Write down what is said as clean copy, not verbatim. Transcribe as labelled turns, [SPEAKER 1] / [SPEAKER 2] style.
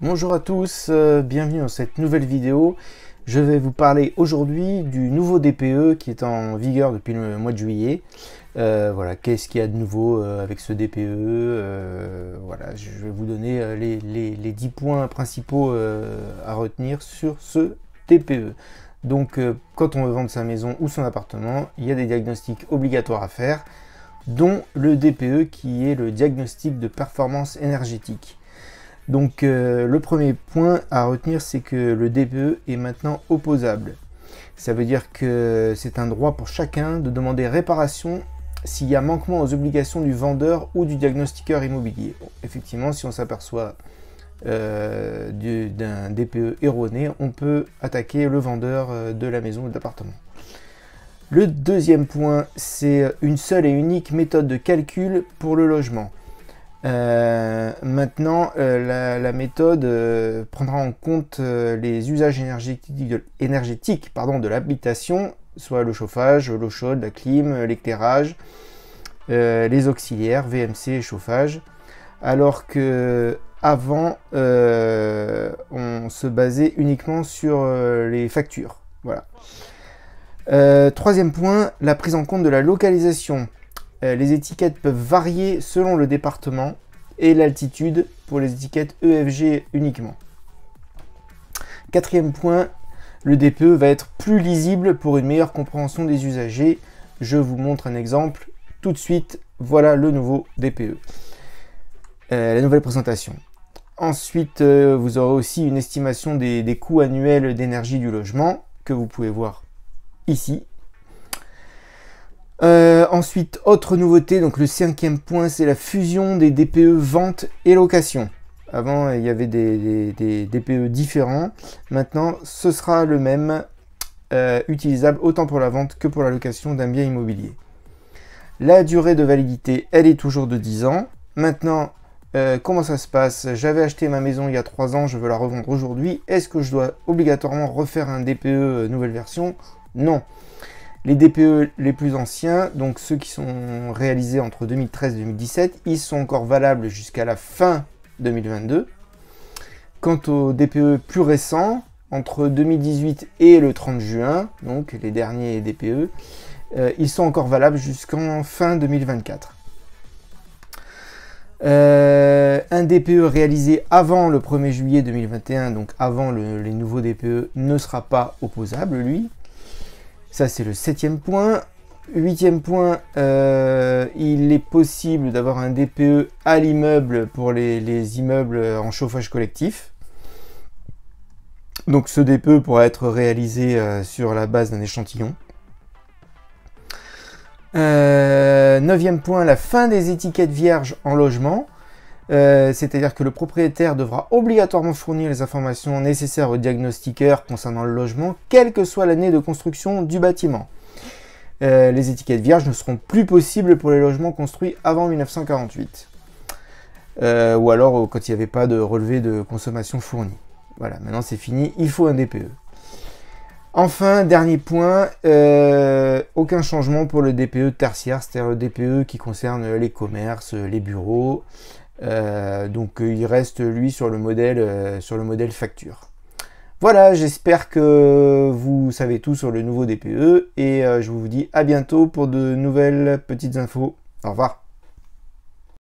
[SPEAKER 1] Bonjour à tous, bienvenue dans cette nouvelle vidéo. Je vais vous parler aujourd'hui du nouveau DPE qui est en vigueur depuis le mois de juillet. Voilà, qu'est-ce qu'il y a de nouveau avec ce DPE. Voilà, je vais vous donner les 10 points principaux à retenir sur ce DPE. Donc, quand on veut vendre sa maison ou son appartement, il y a des diagnostics obligatoires à faire, dont le DPE qui est le diagnostic de performance énergétique. Donc le premier point à retenir, c'est que le DPE est maintenant opposable. Ça veut dire que c'est un droit pour chacun de demander réparation s'il y a manquement aux obligations du vendeur ou du diagnostiqueur immobilier. Bon, effectivement, si on s'aperçoit d'un DPE erroné, on peut attaquer le vendeur de la maison ou de l'appartement. Le deuxième point, c'est une seule et unique méthode de calcul pour le logement. Maintenant, la méthode prendra en compte les usages énergétiques de l'habitation, soit le chauffage, l'eau chaude, la clim, l'éclairage, les auxiliaires, VMC et chauffage, alors que avant on se basait uniquement sur les factures. Voilà. Troisième point, la prise en compte de la localisation. Les étiquettes peuvent varier selon le département et l'altitude pour les étiquettes EFG uniquement. Quatrième point, le DPE va être plus lisible pour une meilleure compréhension des usagers. Je vous montre un exemple tout de suite. Voilà le nouveau DPE. La nouvelle présentation. Ensuite, vous aurez aussi une estimation des coûts annuels d'énergie du logement que vous pouvez voir ici. Ensuite, autre nouveauté, donc le cinquième point, c'est la fusion des DPE vente et location. Avant, il y avait des DPE différents. Maintenant, ce sera le même, utilisable autant pour la vente que pour la location d'un bien immobilier. La durée de validité, elle est toujours de 10 ans. Maintenant, comment ça se passe? J'avais acheté ma maison il y a 3 ans, je veux la revendre aujourd'hui. Est-ce que je dois obligatoirement refaire un DPE nouvelle version? Non. Les DPE les plus anciens, donc ceux qui sont réalisés entre 2013 et 2017, ils sont encore valables jusqu'à la fin 2022. Quant aux DPE plus récents, entre 2018 et le 30 juin, donc les derniers DPE, ils sont encore valables jusqu'en fin 2024. Un DPE réalisé avant le 1er juillet 2021, donc avant les nouveaux DPE, ne sera pas opposable, lui. Ça, c'est le 7e point. 8e point, il est possible d'avoir un DPE à l'immeuble pour les immeubles en chauffage collectif. Donc ce DPE pourra être réalisé sur la base d'un échantillon. 9e point, la fin des étiquettes vierges en logement. C'est-à-dire que le propriétaire devra obligatoirement fournir les informations nécessaires au diagnostiqueur concernant le logement, quelle que soit l'année de construction du bâtiment. Les étiquettes vierges ne seront plus possibles pour les logements construits avant 1948. Ou alors quand il n'y avait pas de relevé de consommation fourni. Voilà, maintenant c'est fini, il faut un DPE. Enfin, dernier point, aucun changement pour le DPE tertiaire, c'est-à-dire le DPE qui concerne les commerces, les bureaux. Donc il reste lui sur le modèle facture. Voilà, j'espère que vous savez tout sur le nouveau DPE et je vous dis à bientôt pour de nouvelles petites infos. Au revoir.